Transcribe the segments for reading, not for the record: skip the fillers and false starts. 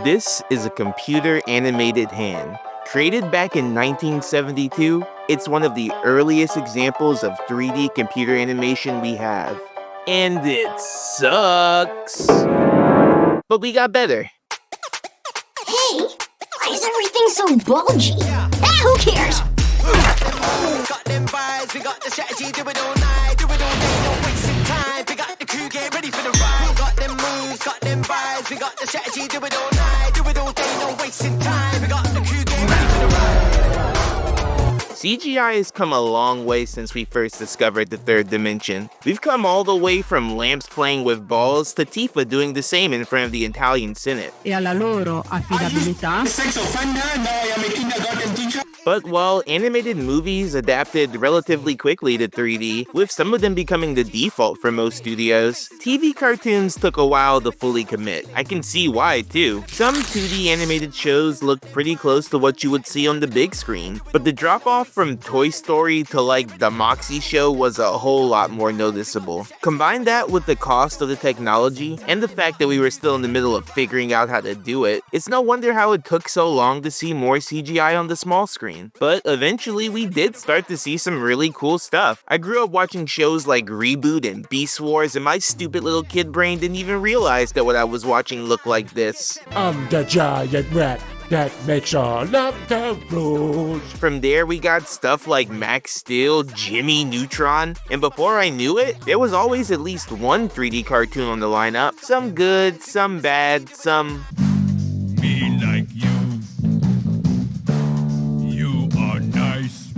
This is a computer-animated hand. Created back in 1972, it's one of the earliest examples of 3D computer animation we have. And it sucks. But we got better. Hey, why is everything so bulgy? Ah, who cares? Got them vibes, we got the strategy, do it all night, do it all day, no wasting time. We got the crew, get ready for the ride. Got them moves, got them vibes, we got the strategy, do it all night, do it all day, no wasting time. We got the crew, get ready for the ride. CGI has come a long way since we first discovered the third dimension. We've come all the way from lamps playing with balls to Tifa doing the same in front of the Italian Senate. E alla loro affidabilità. But while animated movies adapted relatively quickly to 3D, with some of them becoming the default for most studios, TV cartoons took a while to fully commit. I can see why too. Some 2D animated shows look pretty close to what you would see on the big screen, but the drop off from Toy Story to like the Moxie show was a whole lot more noticeable. Combine that with the cost of the technology and the fact that we were still in the middle of figuring out how to do it, it's no wonder how it took so long to see more CGI on the small screen. But eventually we did start to see some really cool stuff. I grew up watching shows like Reboot and Beast Wars, and my stupid little kid brain didn't even realize that what I was watching looked like this. I'm the giant rat that makes all of the rules. From there we got stuff like Max Steel, Jimmy Neutron, and before I knew it, there was always at least one 3D cartoon on the lineup. Some good, some bad, some... Me like you. You are nice.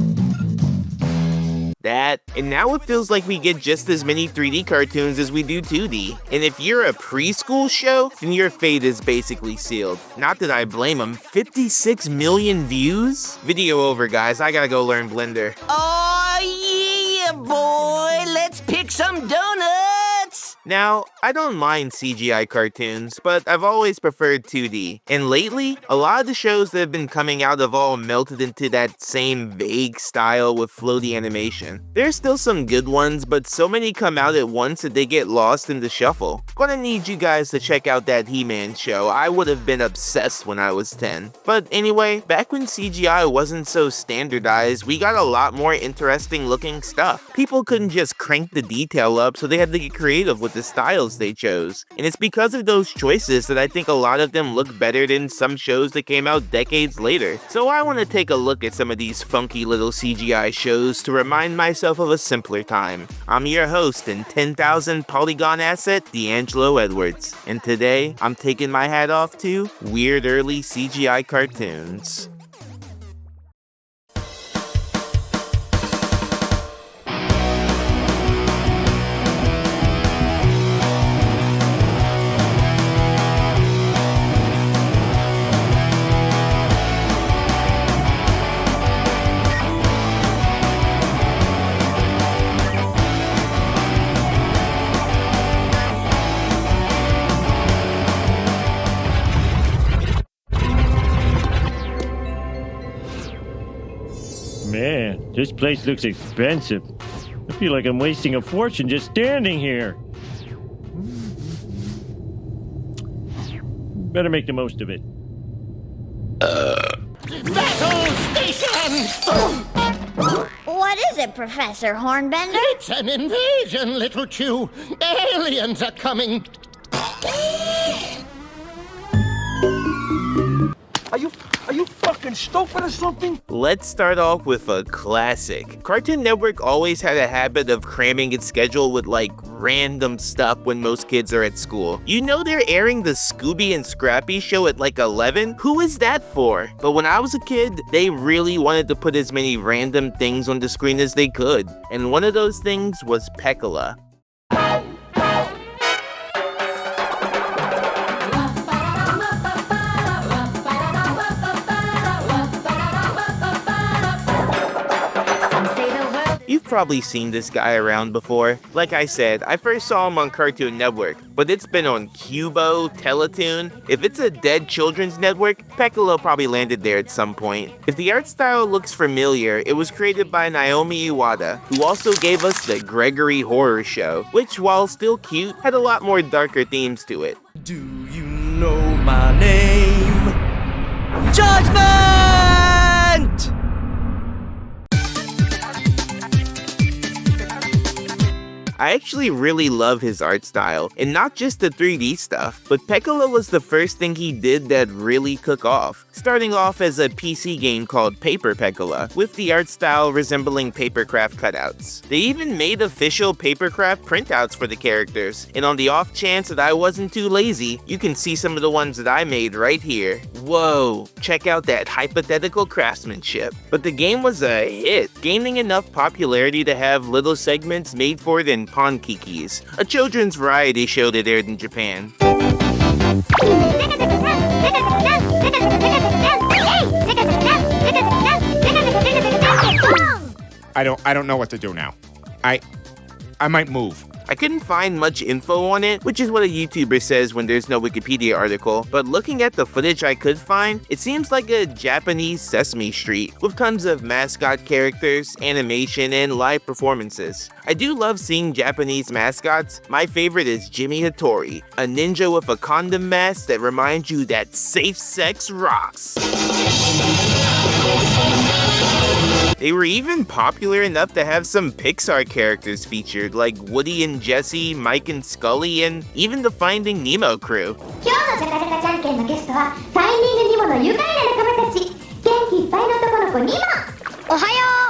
That, and now it feels like we get just as many 3D cartoons as we do 2D. And if you're a preschool show, then your fate is basically sealed. Not that I blame them. 56 million views? Video over, guys. I gotta go learn Blender. Oh yeah, boy, let's pick some donuts. Now, I don't mind CGI cartoons, but I've always preferred 2D. And lately, a lot of the shows that have been coming out have all melted into that same vague style with floaty animation. There's still some good ones, but so many come out at once that they get lost in the shuffle. Gonna need you guys to check out that He-Man show. I would have been obsessed when I was 10. But anyway, back when CGI wasn't so standardized, we got a lot more interesting looking stuff. People couldn't just crank the detail up, so they had to get creative with the styles they chose. And it's because of those choices that I think a lot of them look better than some shows that came out decades later. So I want to take a look at some of these funky little CGI shows to remind myself of a simpler time. I'm your host and 10,000 polygon asset, D'Angelo Edwards. And today, I'm taking my hat off to weird early CGI cartoons. Man, this place looks expensive. I feel like I'm wasting a fortune just standing here. Better make the most of it. Battle station! What is it, Professor Hornbender? It's an invasion, little Chew. Aliens are coming. Are you fucking stupid or something? Let's start off with a classic. Cartoon Network always had a habit of cramming its schedule with like random stuff when most kids are at school. You know they're airing the Scooby and Scrappy show at like 11? Who is that for? But when I was a kid, they really wanted to put as many random things on the screen as they could. And one of those things was Pecola. You've probably seen this guy around before. Like I said, I first saw him on Cartoon Network, but it's been on Cubo, Teletoon. If it's a dead children's network, Pecola probably landed there at some point. If the art style looks familiar, it was created by Naomi Iwata, who also gave us the Gregory Horror Show, which, while still cute, had a lot more darker themes to it. Do you know my name. Judgment! I actually really love his art style, and not just the 3D stuff, but Pecola was the first thing he did that really took off, starting off as a PC game called Paper Pecola, with the art style resembling papercraft cutouts. They even made official papercraft printouts for the characters, and on the off chance that I wasn't too lazy, you can see some of the ones that I made right here. Whoa, check out that hypothetical craftsmanship. But the game was a hit, gaining enough popularity to have little segments made for it in Pankikis, a children's variety show that aired in Japan. I don't know what to do now. I might move. I couldn't find much info on it, which is what a YouTuber says when there's no Wikipedia article, but looking at the footage I could find, it seems like a Japanese Sesame Street, with tons of mascot characters, animation, and live performances. I do love seeing Japanese mascots. My favorite is Jimmy Hattori, a ninja with a condom mask that reminds you that safe sex rocks. They were even popular enough to have some Pixar characters featured, like Woody and Jesse, Mike and Scully, and even the Finding Nemo crew. 今日のチャカチャカじゃんけんのゲストはファインディングニモの愉快な仲間たち。元気いっぱいの男の子ニモ。おはよ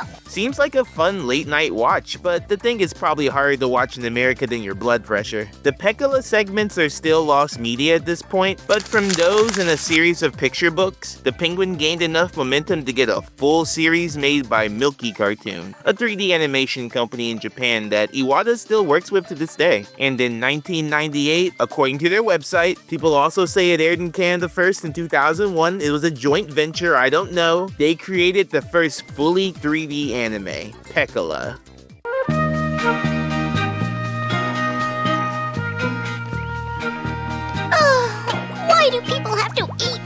う。 Seems like a fun late night watch, but the thing is probably harder to watch in America than your blood pressure. The Pecola segments are still lost media at this point, but from those and a series of picture books, the Penguin gained enough momentum to get a full series made by Milky Cartoon, a 3D animation company in Japan that Iwata still works with to this day. And in 1998, according to their website, people also say it aired in Canada first in 2001. It was a joint venture, I don't know. They created the first fully 3D anime, Pecola. Why do people have to eat?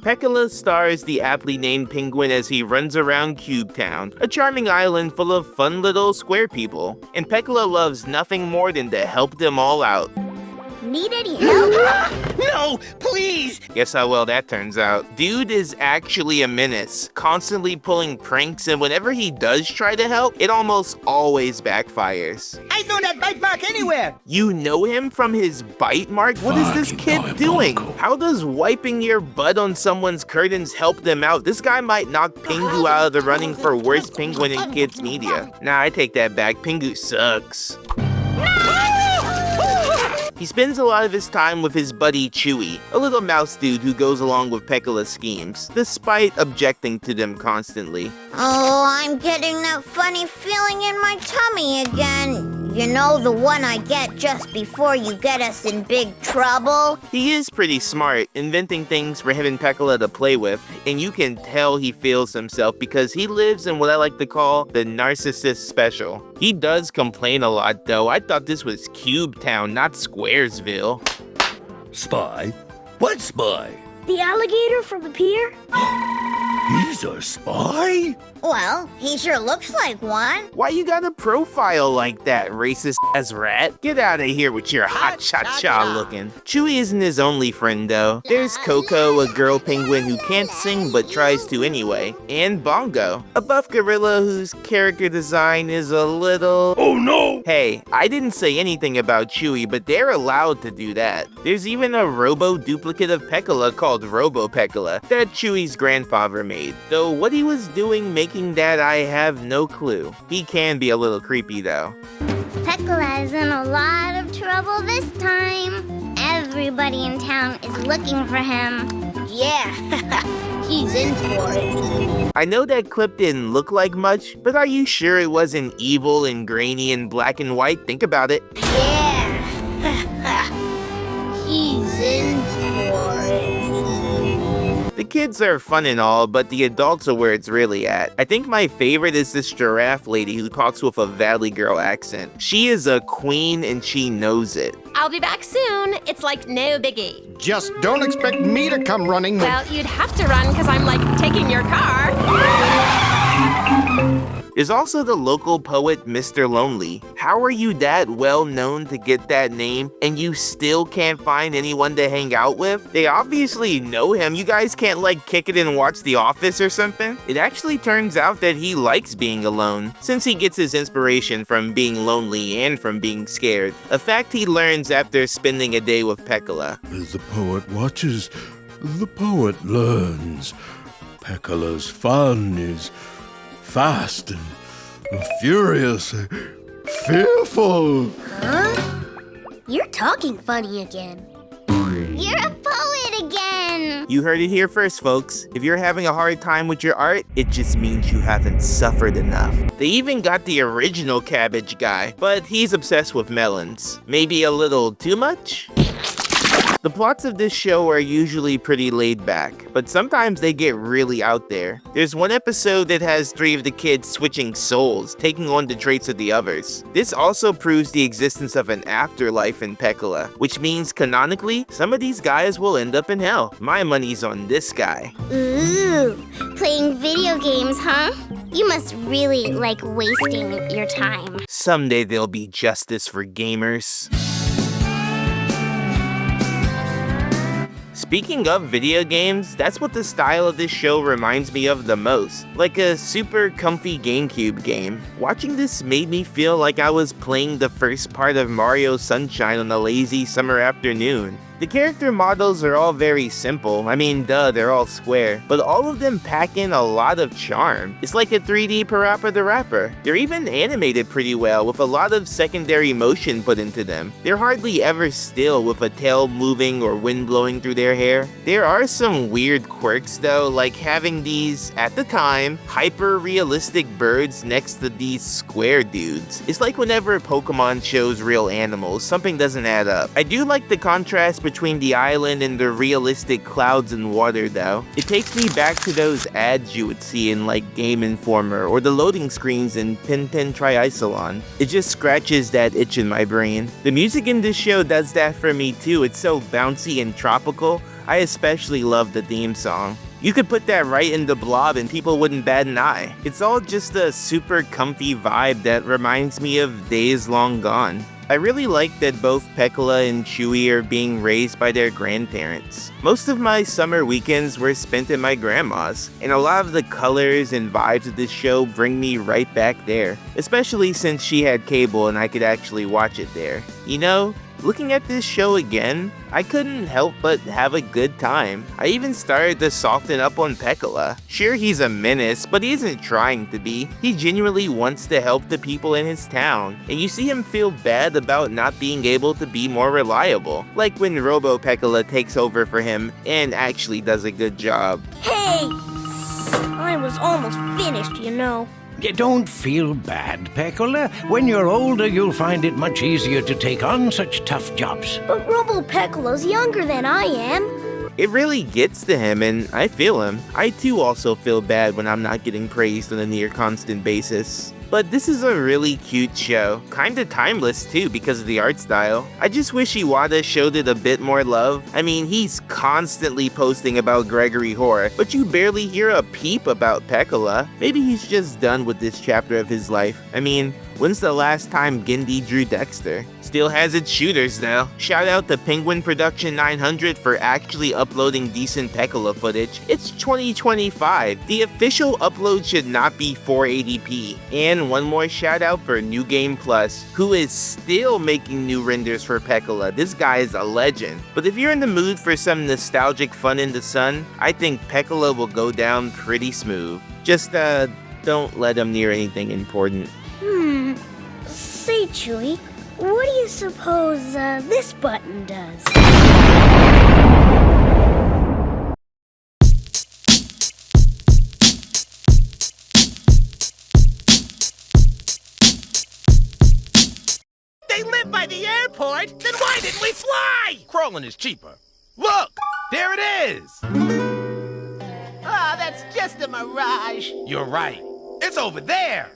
Pecola stars the aptly named Penguin as he runs around Cube Town, a charming island full of fun little square people, and Pecola loves nothing more than to help them all out. Need any help? No, please! Guess how well that turns out. Dude is actually a menace, constantly pulling pranks, and whenever he does try to help, it almost always backfires. I do not bite mark anywhere! You know him from his bite mark? What is this kid doing? How does wiping your butt on someone's curtains help them out? This guy might knock Pingu out of the running for worst penguin in kids media. Nah, I take that back. Pingu sucks. He spends a lot of his time with his buddy Chewy, a little mouse dude who goes along with Pecola's schemes, despite objecting to them constantly. Oh, I'm getting that funny feeling in my tummy again. You know, the one I get just before you get us in big trouble? He is pretty smart, inventing things for him and Pecola to play with, and you can tell he feels himself because he lives in what I like to call the narcissist special. He does complain a lot though. I thought this was Cube Town, not Squaresville. Spy? What spy? The alligator from the pier? He's a spy? Well, he sure looks like one. Why you got a profile like that, racist ass rat? Get out of here with your hot cha-cha looking. Chewy isn't his only friend though. There's Coco, a girl penguin who can't sing but tries to anyway. And Bongo, a buff gorilla whose character design is a little... Oh no! Hey, I didn't say anything about Chewy, but they're allowed to do that. There's even a robo-duplicate of Pecola called Robo Pecola that Chewy's grandfather made. Though what he was doing making that, I have no clue. He can be a little creepy though. Pecola is in a lot of trouble this time. Everybody in town is looking for him. Yeah, he's in for it. I know that clip didn't look like much, but are you sure it wasn't evil and grainy and black and white? Think about it. Yeah, he's in for it. The kids are fun and all, but the adults are where it's really at. I think my favorite is this giraffe lady who talks with a Valley Girl accent. She is a queen and she knows it. I'll be back soon. It's like no biggie. Just don't expect me to come running. Well, you'd have to run because I'm like taking your car. There's also the local poet Mr. Lonely. How are you that well known to get that name and you still can't find anyone to hang out with? They obviously know him. You guys can't like kick it and watch The Office or something? It actually turns out that he likes being alone, since he gets his inspiration from being lonely and from being scared. A fact he learns after spending a day with Pecola. As the poet watches, the poet learns. Pecola's fun is fast and furious, fearful. Huh? You're talking funny again. You're a poet again! You heard it here first, folks. If you're having a hard time with your art, it just means you haven't suffered enough. They even got the original cabbage guy, but he's obsessed with melons. Maybe a little too much? The plots of this show are usually pretty laid back, but sometimes they get really out there. There's one episode that has 3 of the kids switching souls, taking on the traits of the others. This also proves the existence of an afterlife in Pecola, which means canonically, some of these guys will end up in hell. My money's on this guy. Ooh, playing video games, huh? You must really like wasting your time. Someday there'll be justice for gamers. Speaking of video games, that's what the style of this show reminds me of the most. Like a super comfy GameCube game. Watching this made me feel like I was playing the first part of Mario Sunshine on a lazy summer afternoon. The character models are all very simple. I mean, duh, they're all square. But all of them pack in a lot of charm. It's like a 3D Parappa the Rapper. They're even animated pretty well, with a lot of secondary motion put into them. They're hardly ever still, with a tail moving or wind blowing through their hair. There are some weird quirks though, like having these, at the time, hyper-realistic birds next to these square dudes. It's like whenever Pokemon shows real animals, something doesn't add up. I do like the contrast between the island and the realistic clouds and water though. It takes me back to those ads you would see in like Game Informer or the loading screens in Pen Triathlon. It just scratches that itch in my brain. The music in this show does that for me too. It's so bouncy and tropical. I especially love the theme song. You could put that right in the Blob and people wouldn't bat an eye. It's all just a super comfy vibe that reminds me of days long gone. I really like that both Pecola and Chewy are being raised by their grandparents. Most of my summer weekends were spent at my grandma's, and a lot of the colors and vibes of this show bring me right back there, especially since she had cable and I could actually watch it there. You know, looking at this show again, I couldn't help but have a good time. I even started to soften up on Pecola. Sure, he's a menace, but he isn't trying to be. He genuinely wants to help the people in his town, and you see him feel bad about not being able to be more reliable. Like when Robo Pecola takes over for him and actually does a good job. Hey! I was almost finished, you know. Don't feel bad, Pecola. When you're older, you'll find it much easier to take on such tough jobs. But Robo Pecola's younger than I am. It really gets to him, and I feel him. I too also feel bad when I'm not getting praised on a near constant basis. But this is a really cute show. Kinda timeless too because of the art style. I just wish Iwata showed it a bit more love. I mean, he's constantly posting about Gregory Hoare, but you barely hear a peep about Pecola. Maybe he's just done with this chapter of his life. I mean, when's the last time Gindi drew Dexter? Still has its shooters though. Shout out to Penguin Production 900 for actually uploading decent Pecola footage. It's 2025. The official upload should not be 480p. And one more shout out for New Game Plus, who is still making new renders for Pecola. This guy is a legend. But if you're in the mood for some nostalgic fun in the sun, I think Pecola will go down pretty smooth. Just don't let him near anything important. Say, Chewy, what do you suppose this button does? They live by the airport? Then why didn't we fly? Crawling is cheaper. Look, there it is. Ah, that's just a mirage. You're right. It's over there.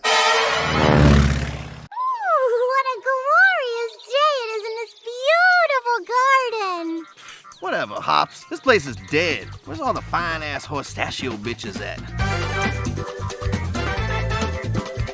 What a glorious day it is in this beautiful garden. Whatever, Hops. This place is dead. Where's all the fine-ass horstachio bitches at?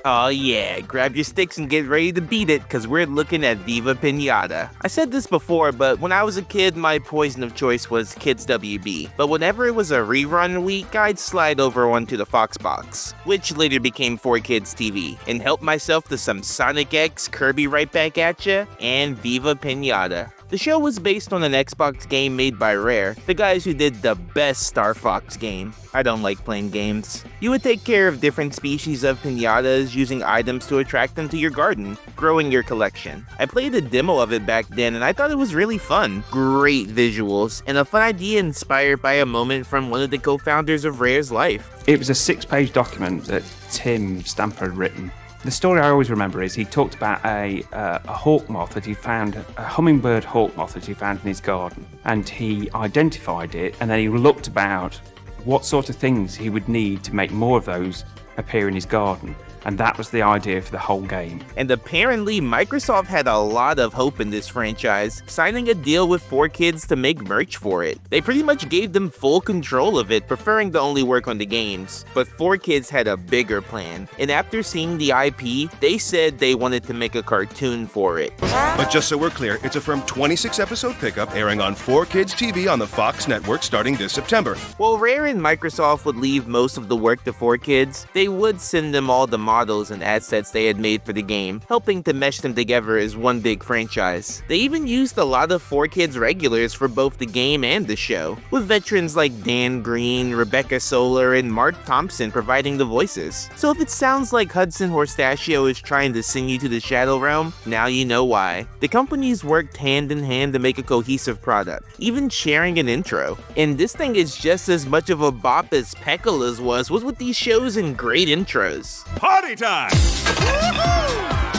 Oh yeah, grab your sticks and get ready to beat it, cause we're looking at Viva Pinata. I said this before, but when I was a kid, my poison of choice was Kids WB. But whenever it was a rerun week, I'd slide over onto the Fox box, which later became 4Kids TV, and help myself to some Sonic X, Kirby Right Back At Ya, and Viva Pinata. The show was based on an Xbox game made by Rare, the guys who did the best Star Fox game. I don't like playing games. You would take care of different species of pinatas using items to attract them to your garden, growing your collection. I played a demo of it back then and I thought it was really fun. Great visuals, and a fun idea inspired by a moment from one of the co-founders of Rare's life. It was a 6-page document that Tim Stamper had written. The story I always remember is he talked about a hawk moth that he found, a hummingbird hawk moth that he found in his garden. And he identified it, and then he looked about what sort of things he would need to make more of those appear in his garden. And that was the idea for the whole game. And apparently Microsoft had a lot of hope in this franchise, signing a deal with 4Kids to make merch for it. They pretty much gave them full control of it, preferring to only work on the games. But 4Kids had a bigger plan, and after seeing the IP, they said they wanted to make a cartoon for it. But just so we're clear, it's a firm 26-episode pickup airing on 4Kids TV on the Fox network starting this September. While Rare and Microsoft would leave most of the work to 4Kids, they would send them all the models and assets they had made for the game, helping to mesh them together as one big franchise. They even used a lot of 4Kids regulars for both the game and the show, with veterans like Dan Green, Rebecca Solar, and Mark Thompson providing the voices. So if it sounds like Hudson Horstachio is trying to send you to the Shadow Realm, now you know why. The companies worked hand in hand to make a cohesive product, even sharing an intro. And this thing is just as much of a bop as Pecola's was with these shows and great intros. Party time!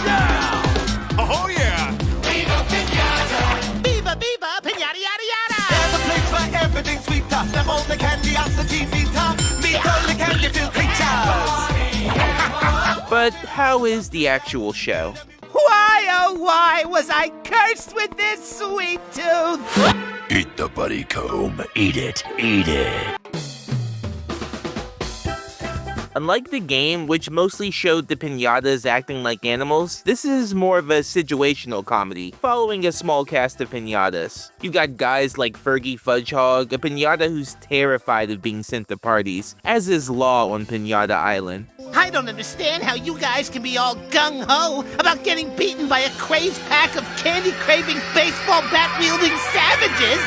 Yeah! Oh yeah! Viva Pinata! Viva, viva, pinata, yada, yada! There's a place for everything sweeter. Snap on the candiosity meter. Meter the candy filled creatures. But how is the actual show? Why, oh why was I cursed with this sweet tooth? Eat the buddycomb. Eat it. Eat it. Unlike the game, which mostly showed the pinatas acting like animals, this is more of a situational comedy, following a small cast of pinatas. You got guys like Fergie Fudgehog, a pinata who's terrified of being sent to parties, as is Law on Pinata Island. I don't understand how you guys can be all gung-ho about getting beaten by a crazed pack of candy-craving, baseball bat-wielding savages!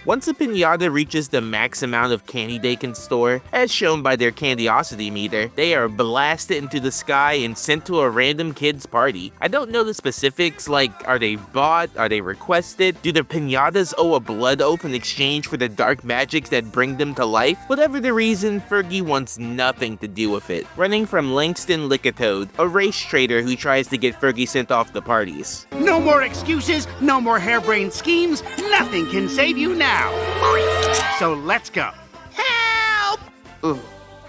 Once a pinata reaches the max amount of candy they can store, as shown by their candiosity meter, they are blasted into the sky and sent to a random kid's party. I don't know the specifics, like are they bought, are they requested, do the pinatas owe a blood oath in exchange for the dark magics that bring them to life? Whatever the reason, Fergie wants nothing to do with it, running from Langston Lickatoad, a race trader who tries to get Fergie sent off the parties. No more excuses, no more harebrained schemes, nothing can save you now. So let's go. Help! Ooh,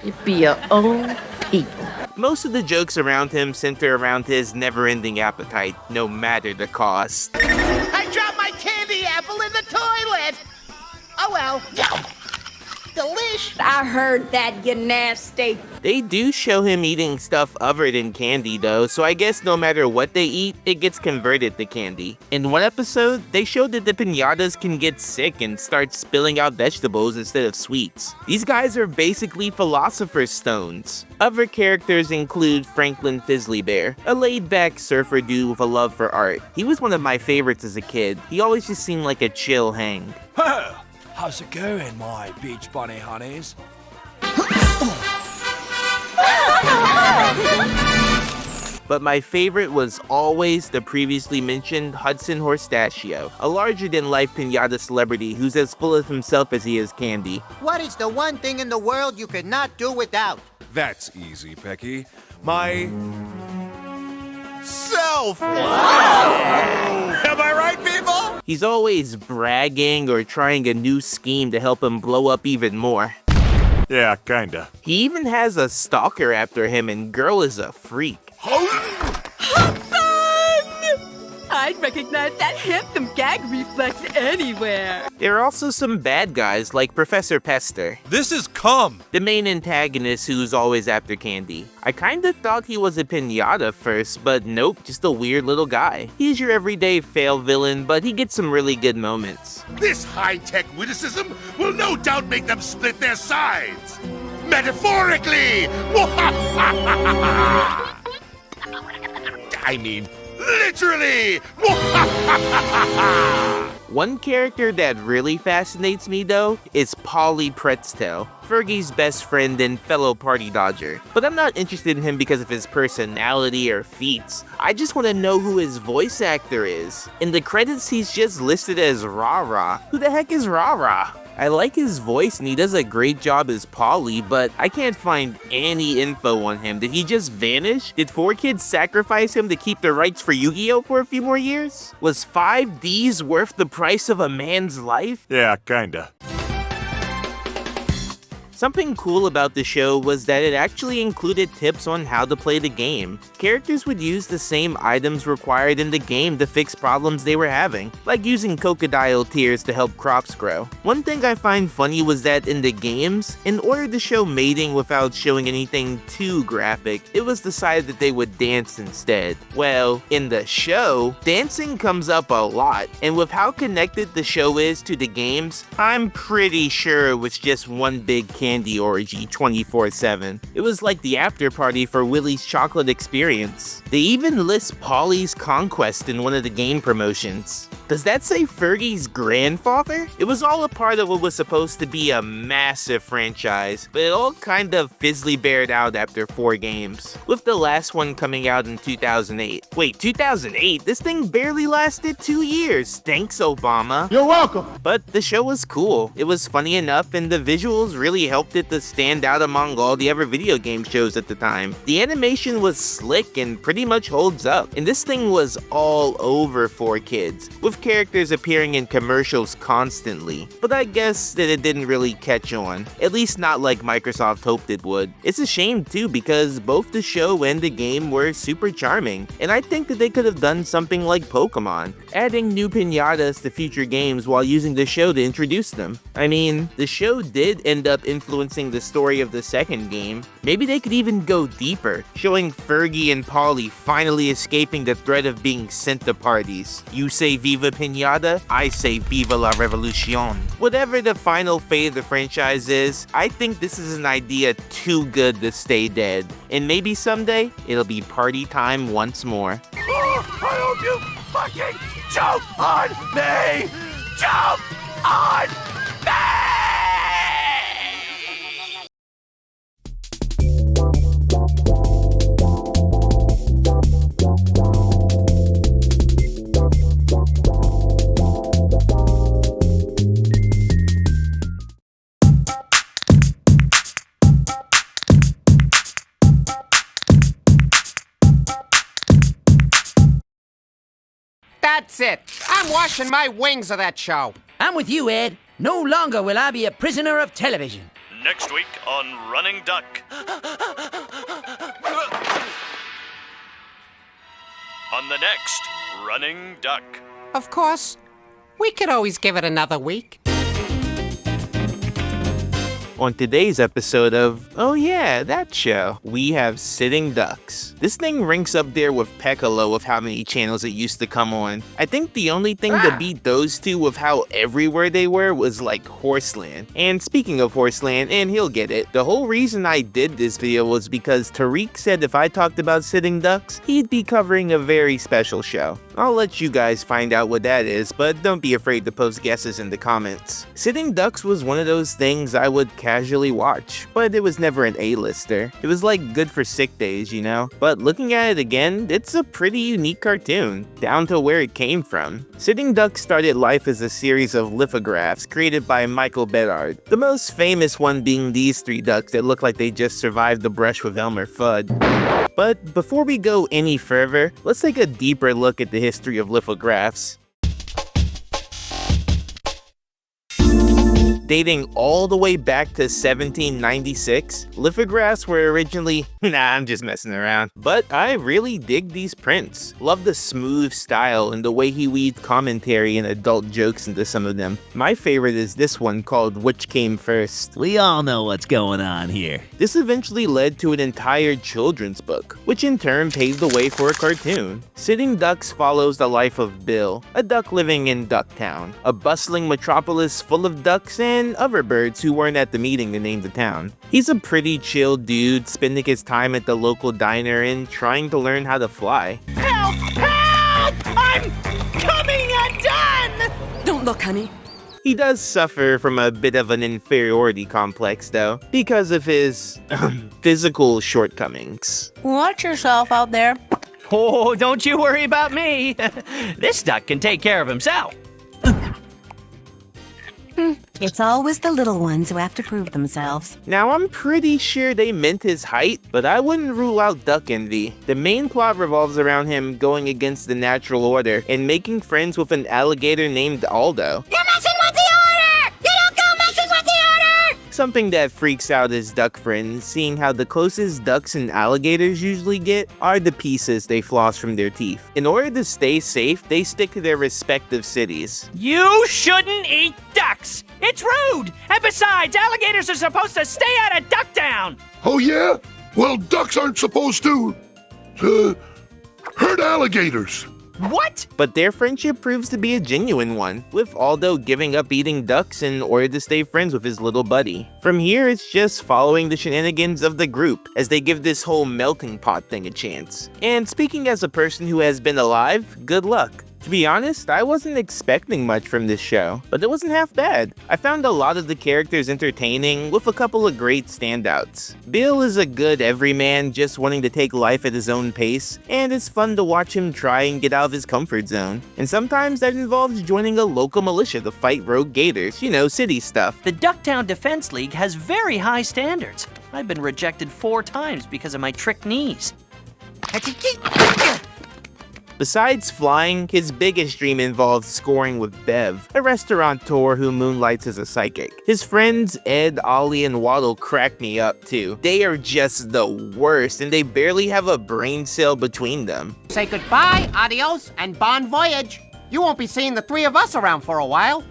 it be your own people. Most of the jokes around him center around his never-ending appetite, no matter the cost. I dropped my candy apple in the toilet! Oh well. Delish! I heard that, you nasty. They do show him eating stuff other than candy though, so I guess no matter what they eat, it gets converted to candy. In one episode, they showed that the pinatas can get sick and start spilling out vegetables instead of sweets. These guys are basically philosopher's stones. Other characters include Franklin Fizzly Bear, a laid-back surfer dude with a love for art. He was one of my favorites as a kid. He always just seemed like a chill hang. How's it going, my beach bunny honeys? But my favorite was always the previously mentioned Hudson Horstachio, a larger-than-life pinata celebrity who's as full of himself as he is candy. What is the one thing in the world you could not do without? That's easy, Pecky. My... self! Am I right, people? He's always bragging or trying a new scheme to help him blow up even more. Yeah, kinda. He even has a stalker after him, and girl is a freak. Hudson! I'd recognize that handsome gag reflex anywhere. There are also some bad guys like Professor Pester. This is cum! The main antagonist who's always after candy. I kinda thought he was a pinata first, but nope, just a weird little guy. He's your everyday fail villain, but he gets some really good moments. This high-tech witticism will no doubt make them split their sides. Metaphorically! I mean, literally! One character that really fascinates me though is Polly Pretztail, Fergie's best friend and fellow party dodger. But I'm not interested in him because of his personality or feats. I just want to know who his voice actor is. In the credits he's just listed as Rah-Rah. Who the heck is Rah-Rah? I like his voice and he does a great job as Polly, but I can't find any info on him. Did he just vanish? Did 4Kids sacrifice him to keep the rights for Yu-Gi-Oh for a few more years? Was 5Ds worth the price of a man's life? Yeah, kinda. Something cool about the show was that it actually included tips on how to play the game. Characters would use the same items required in the game to fix problems they were having, like using crocodile tears to help crops grow. One thing I find funny was that in the games, in order to show mating without showing anything too graphic, it was decided that they would dance instead. Well, in the show, dancing comes up a lot, and with how connected the show is to the games, I'm pretty sure it was just one big candy orgy 24/7. It was like the after party for Willy's chocolate experience. They even list Polly's conquest in one of the game promotions. Does that say Fergie's grandfather? It was all a part of what was supposed to be a massive franchise, but it all kind of fizzly-beared out after 4 games, with the last one coming out in 2008. Wait, 2008? This thing barely lasted 2 years. Thanks, Obama. You're welcome. But the show was cool. It was funny enough, and the visuals really helped it to stand out among all the other video game shows at the time. The animation was slick and pretty much holds up, and this thing was all over 4Kids, with characters appearing in commercials constantly. But I guess that it didn't really catch on, at least not like Microsoft hoped it would. It's a shame too, because both the show and the game were super charming, and I think that they could have done something like Pokemon, adding new pinatas to future games while using the show to introduce them. I mean, the show did end up influencing the story of the second game. Maybe they could even go deeper, showing Fergie and Polly finally escaping the threat of being sent to parties. You say Viva Pinata, I say Viva la Revolucion. Whatever the final fate of the franchise is, I think this is an idea too good to stay dead. And maybe someday, it'll be party time once more. Oh, I hope you fucking jump on me! Jump on me! That's it. I'm washing my wings of that show. I'm with you, Ed. No longer will I be a prisoner of television. Next week on Running Duck. On the next Running Duck. Of course, we could always give it another week. On today's episode of Oh Yeah, That Show, we have Sitting Ducks. This thing ranks up there with Pecola with how many channels it used to come on. I think the only thing to beat those two with how everywhere they were was like Horseland. And speaking of Horseland, and he'll get it, the whole reason I did this video was because Tariq said if I talked about Sitting Ducks, he'd be covering a very special show. I'll let you guys find out what that is, but don't be afraid to post guesses in the comments. Sitting Ducks was one of those things I would casually watch, but it was never an A-lister. It was like good for sick days, you know? But looking at it again, it's a pretty unique cartoon, down to where it came from. Sitting Ducks started life as a series of lithographs created by Michael Bedard, the most famous one being these 3 ducks that look like they just survived the brush with Elmer Fudd. But before we go any further, let's take a deeper look at the history of lithographs. Dating all the way back to 1796, lithographs were originally, nah, I'm just messing around. But I really dig these prints. Love the smooth style and the way he weaved commentary and adult jokes into some of them. My favorite is this one called Which Came First. We all know what's going on here. This eventually led to an entire children's book, which in turn paved the way for a cartoon. Sitting Ducks follows the life of Bill, a duck living in Ducktown, a bustling metropolis full of ducks and other birds who weren't at the meeting to name the town. He's a pretty chill dude, spending his time at the local diner and trying to learn how to fly. Help! Help! I'm coming undone! Don't look, honey. He does suffer from a bit of an inferiority complex, though, because of his physical shortcomings. Watch yourself out there. Oh, don't you worry about me. This duck can take care of himself. It's always the little ones who have to prove themselves. Now, I'm pretty sure they meant his height, but I wouldn't rule out duck envy. The main plot revolves around him going against the natural order and making friends with an alligator named Aldo. You're messing with the order! You don't go messing with the order! Something that freaks out his duck friends, seeing how the closest ducks and alligators usually get are the pieces they floss from their teeth. In order to stay safe, they stick to their respective cities. You shouldn't eat ducks! It's rude! And besides, alligators are supposed to stay out of Ducktown! Oh yeah? Well, ducks aren't supposed to hurt alligators. What? But their friendship proves to be a genuine one, with Aldo giving up eating ducks in order to stay friends with his little buddy. From here, it's just following the shenanigans of the group as they give this whole melting pot thing a chance. And speaking as a person who has been alive, good luck. To be honest, I wasn't expecting much from this show, but it wasn't half bad. I found a lot of the characters entertaining, with a couple of great standouts. Bill is a good everyman just wanting to take life at his own pace, and it's fun to watch him try and get out of his comfort zone. And sometimes that involves joining a local militia to fight rogue gators, you know, city stuff. The Ducktown Defense League has very high standards. I've been rejected 4 times because of my trick knees. Besides flying, his biggest dream involves scoring with Bev, a restaurateur who moonlights as a psychic. His friends Ed, Ollie, and Waddle crack me up too. They are just the worst, and they barely have a brain cell between them. Say goodbye, adios, and bon voyage. You won't be seeing the 3 of us around for a while.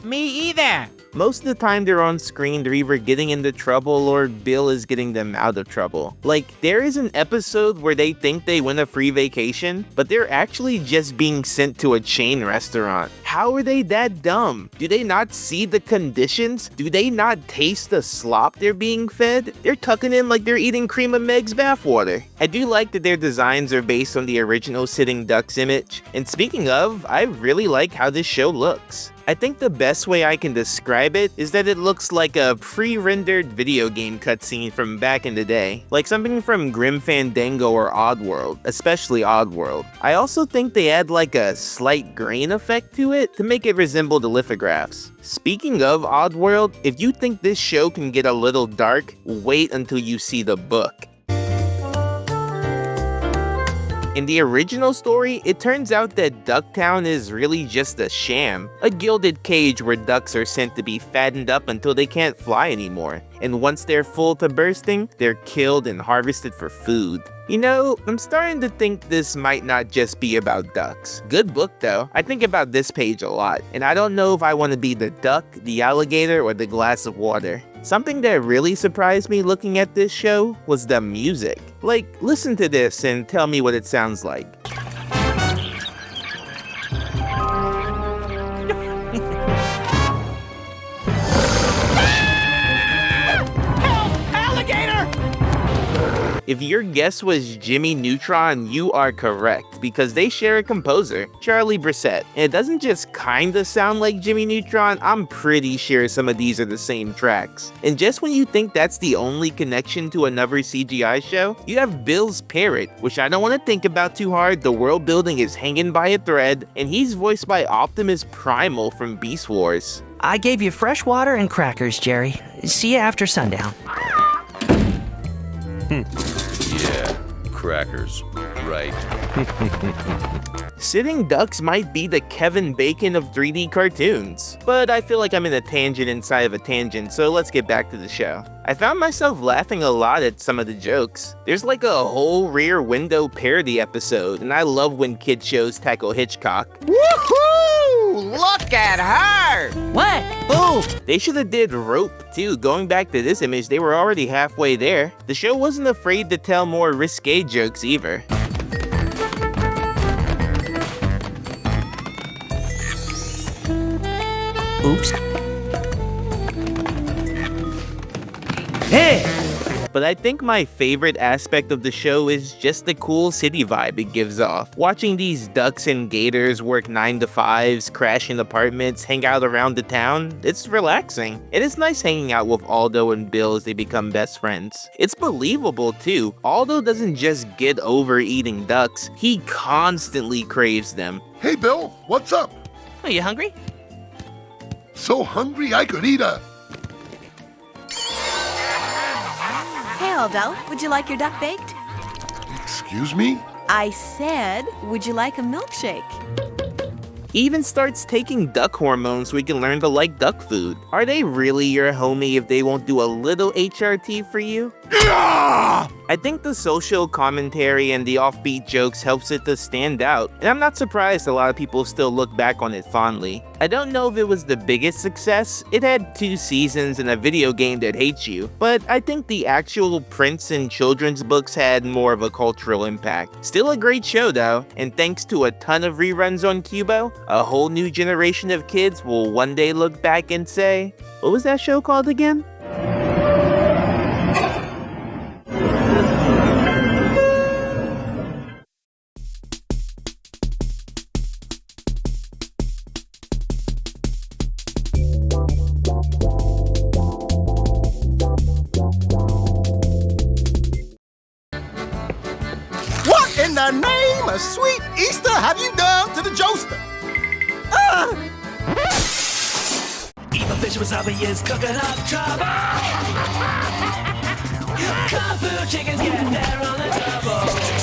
Me either. Most of the time they're on screen, they're either getting into trouble or Bill is getting them out of trouble. Like, there is an episode where they think they win a free vacation, but they're actually just being sent to a chain restaurant. How are they that dumb? Do they not see the conditions? Do they not taste the slop they're being fed? They're tucking in like they're eating cream of Meg's bathwater. I do like that their designs are based on the original Sitting Ducks image. And speaking of, I really like how this show looks. I think the best way I can describe it is that it looks like a pre-rendered video game cutscene from back in the day, like something from Grim Fandango or Oddworld, especially Oddworld. I also think they add like a slight grain effect to it to make it resemble the lithographs. Speaking of Oddworld, if you think this show can get a little dark, wait until you see the book. In the original story, it turns out that Ducktown is really just a sham, a gilded cage where ducks are sent to be fattened up until they can't fly anymore, and once they're full to bursting, they're killed and harvested for food. You know, I'm starting to think this might not just be about ducks. Good book though. I think about this page a lot, and I don't know if I want to be the duck, the alligator, or the glass of water. Something that really surprised me looking at this show was the music. Like, listen to this and tell me what it sounds like. If your guess was Jimmy Neutron, you are correct, because they share a composer, Charlie Brissett. And it doesn't just kinda sound like Jimmy Neutron, I'm pretty sure some of these are the same tracks. And just when you think that's the only connection to another CGI show, you have Bill's parrot, which I don't want to think about too hard. The world building is hanging by a thread, and he's voiced by Optimus Primal from Beast Wars. I gave you fresh water and crackers, Jerry. See you after sundown. Yeah, crackers, right. Sitting ducks might be the Kevin Bacon of 3D cartoons. But I feel like I'm in a tangent inside of a tangent, so let's get back to the show. I found myself laughing a lot at some of the jokes. There's like a whole Rear Window parody episode, and I love when kid shows tackle Hitchcock. Woohoo! Look at her! What? Who? They should have did Rope too. Going back to this image, they were already halfway there. The show wasn't afraid to tell more risque jokes either. Oops. Hey! But I think my favorite aspect of the show is just the cool city vibe it gives off. Watching these ducks and gators work 9 to 5s, crash in apartments, hang out around the town, it's relaxing. And it's nice hanging out with Aldo and Bill as they become best friends. It's believable too. Aldo doesn't just get over eating ducks, he constantly craves them. Hey, Bill, what's up? Are you hungry? So hungry I could eat a... Hey, Aldo, would you like your duck baked? Excuse me? I said, would you like a milkshake? Even starts taking duck hormones so we can learn to like duck food. Are they really your homie if they won't do a little HRT for you? I think the social commentary and the offbeat jokes helps it to stand out, and I'm not surprised a lot of people still look back on it fondly. I don't know if it was the biggest success, it had 2 seasons and a video game that hates you, but I think the actual prints and children's books had more of a cultural impact. Still a great show though, and thanks to a ton of reruns on Cubo, a whole new generation of kids will one day look back and say, what was that show called again? What in the name of sweet Easter have you done to the Joester? Evil fish wasabi is cooking up trouble. Kung fu chickens get there on the double.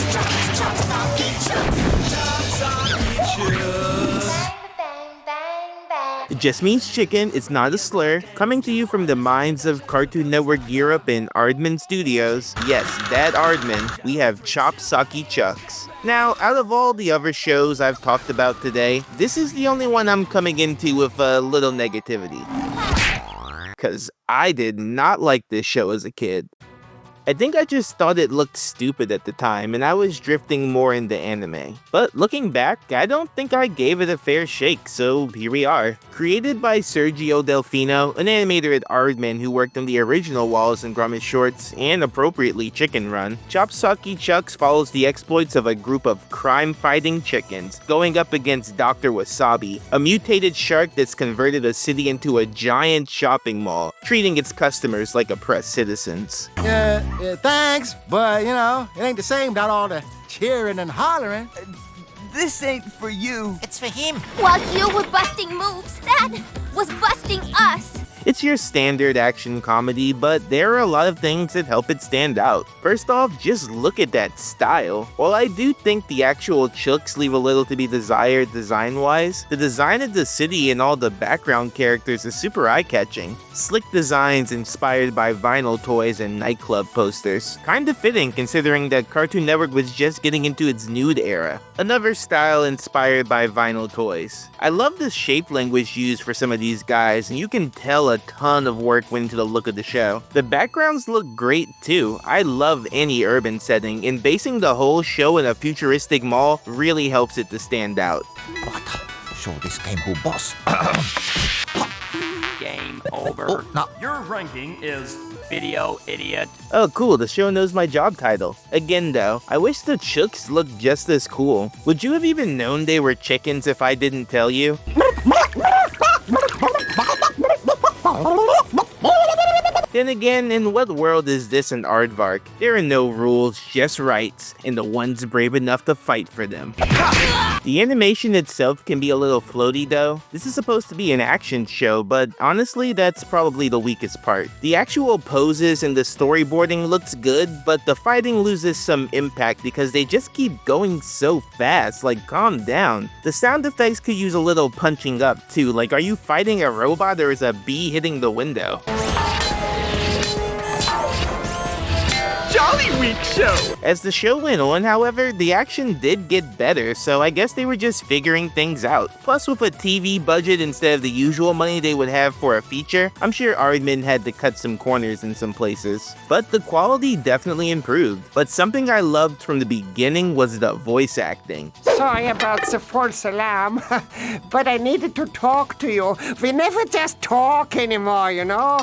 It just means chicken, it's not a slur. Coming to you from the minds of Cartoon Network Europe and Aardman Studios, yes, that Aardman, we have Chop Socky Chooks. Now, out of all the other shows I've talked about today, this is the only one I'm coming into with a little negativity. Cause I did not like this show as a kid. I think I just thought it looked stupid at the time and I was drifting more into anime. But looking back, I don't think I gave it a fair shake, so here we are. Created by Sergio Delfino, an animator at Aardman who worked on the original Wallace and Gromit shorts and appropriately Chicken Run, Chop Socky Chooks follows the exploits of a group of crime-fighting chickens going up against Dr. Wasabi, a mutated shark that's converted a city into a giant shopping mall, treating its customers like oppressed citizens. Yeah, thanks, but, you know, it ain't the same without all the cheering and hollering. This ain't for you. It's for him. While you were busting moves, that was busting us. It's your standard action comedy, but there are a lot of things that help it stand out. First off, just look at that style. While I do think the actual Chooks leave a little to be desired design-wise, the design of the city and all the background characters is super eye-catching. Slick designs inspired by vinyl toys and nightclub posters. Kinda fitting considering that Cartoon Network was just getting into its nude era. Another style inspired by vinyl toys. I love the shape language used for some of these guys, and you can tell a ton of work went into the look of the show. The backgrounds look great too. I love any urban setting, and basing the whole show in a futuristic mall really helps it to stand out. Show this game who boss. Game over. Your ranking is Video Idiot. Oh cool, the show knows my job title. Again though, I wish the Chooks looked just as cool. Would you have even known they were chickens if I didn't tell you? Then again, in what world is this an aardvark? There are no rules, just rights, and the ones brave enough to fight for them. The animation itself can be a little floaty though. This is supposed to be an action show, but honestly that's probably the weakest part. The actual poses and the storyboarding looks good, but the fighting loses some impact because they just keep going so fast, like calm down. The sound effects could use a little punching up too, like are you fighting a robot or is a bee hitting the window? Jolly Week show! As the show went on, however, the action did get better, so I guess they were just figuring things out. Plus, with a TV budget instead of the usual money they would have for a feature, I'm sure Aardman had to cut some corners in some places. But the quality definitely improved. But something I loved from the beginning was the voice acting. Sorry about the false alarm, but I needed to talk to you. We never just talk anymore, you know?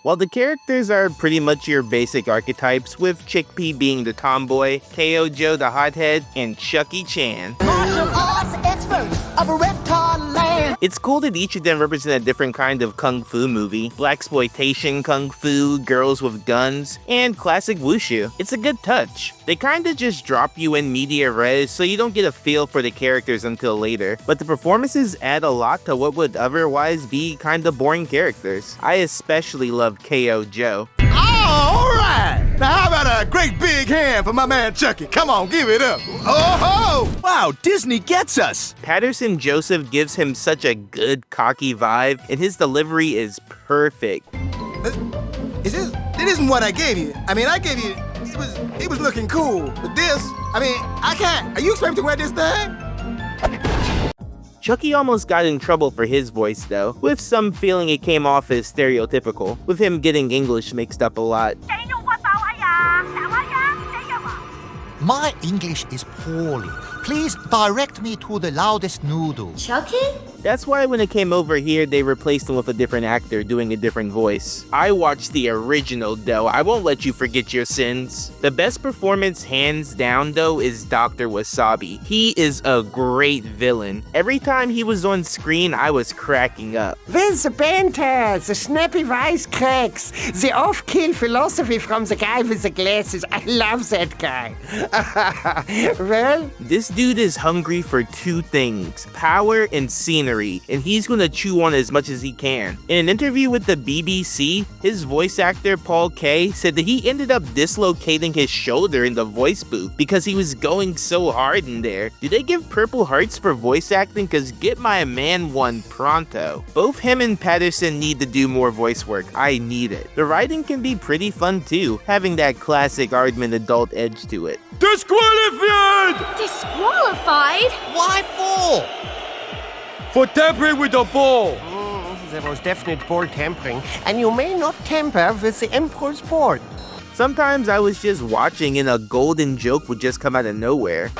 While the characters are pretty much your basic archetypes, with Chickpea being the tomboy, Ko Joe the hothead, and Chucky Chan. Martial arts expert of a reptile land. It's cool that each of them represent a different kind of kung fu movie. Blaxploitation kung fu, girls with guns, and classic wushu. It's a good touch. They kinda just drop you in media res so you don't get a feel for the characters until later, but the performances add a lot to what would otherwise be kinda boring characters. I especially love Ko Joe. All right! Now how about a great big hand for my man Chucky? Come on, give it up. Oh ho! Wow, Disney gets us! Patterson Joseph gives him such a good, cocky vibe, and his delivery is perfect. It isn't what I gave you. I mean, I gave you, it was looking cool. But this, I mean, I can't. Are you expecting to wear this thing? Chucky almost got in trouble for his voice though, with some feeling it came off as stereotypical, with him getting English mixed up a lot. My English is poorly. Please direct me to the loudest noodle. Chucky? That's why when it came over here, they replaced him with a different actor doing a different voice. I watched the original though, I won't let you forget your sins. The best performance hands down though is Dr. Wasabi. He is a great villain. Every time he was on screen, I was cracking up. With the banter, the snappy voice cracks, the off-kill philosophy from the guy with the glasses. I love that guy. Well? This dude is hungry for two things, power and scenery, and he's gonna chew on as much as he can. In an interview with the BBC, his voice actor Paul Kaye said that he ended up dislocating his shoulder in the voice booth because he was going so hard in there. Do they give Purple Hearts for voice acting? Cause get my man one pronto. Both him and Patterson need to do more voice work. I need it. The writing can be pretty fun too, having that classic Aardman adult edge to it. Disqualified! Disqualified? Why for? For tampering with the ball! There was definite ball tampering, and you may not tamper with the Emperor's board. Sometimes I was just watching and a golden joke would just come out of nowhere.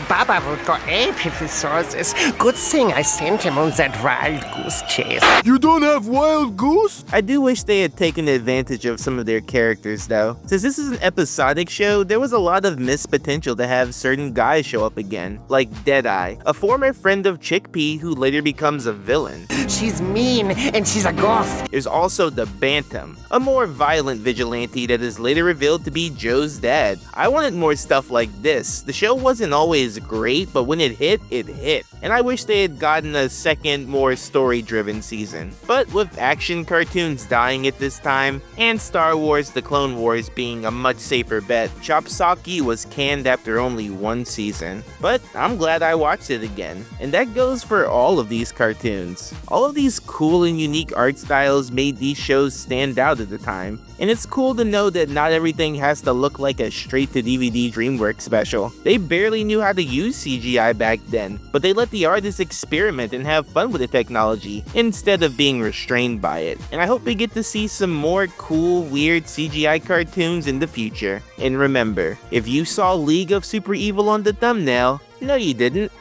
Baba would go ape if he saw this. Good thing I sent him on that wild goose chase. You don't have wild goose? I do wish they had taken advantage of some of their characters though. Since this is an episodic show, there was a lot of missed potential to have certain guys show up again, like Deadeye, a former friend of Chickpea who later becomes a villain. She's mean and she's a goth. There's also the Bantam, a more violent vigilante that is later revealed to be Joe's dad. I wanted more stuff like this. The show wasn't always great, but when it hit, it hit. And I wish they had gotten a second, more story-driven season. But with action cartoons dying at this time, and Star Wars The Clone Wars being a much safer bet, Socky was canned after only one season. But I'm glad I watched it again. And that goes for all of these cartoons. All of these cool and unique art styles made these shows stand out at the time. And it's cool to know that not everything has to look like a straight-to-DVD DreamWorks special. They barely knew how to use CGI back then, but they let the artists experiment and have fun with the technology, instead of being restrained by it. And I hope we get to see some more cool, weird CGI cartoons in the future. And remember, if you saw League of Super Evil on the thumbnail, no you didn't.